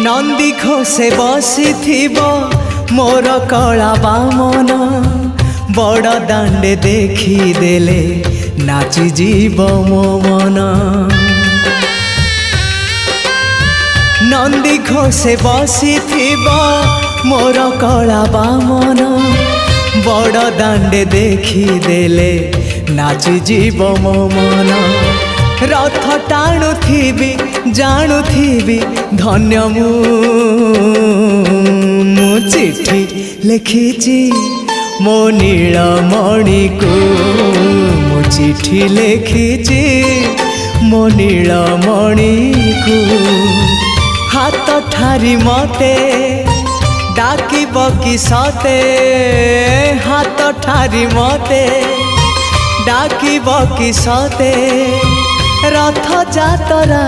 नंदी घोषे बसी मोर कला बामन बड़ दांडे देखी देले नाची जीव मो मन। नंदी घोषे बसी मोर कला बामन बड़ दांडे देखी देले नाची जीव मो मन। रथ टाणुथिबी जाणुथिबी धन्य मु चिट्ठी लिखिची मो नीलमणि को मु चिट्ठी लिखिची मो नीलमणि को। हाथ ठारी मते डाकिब कि सते हाथ ठारी मते डाकिब कि सते रथ जातरा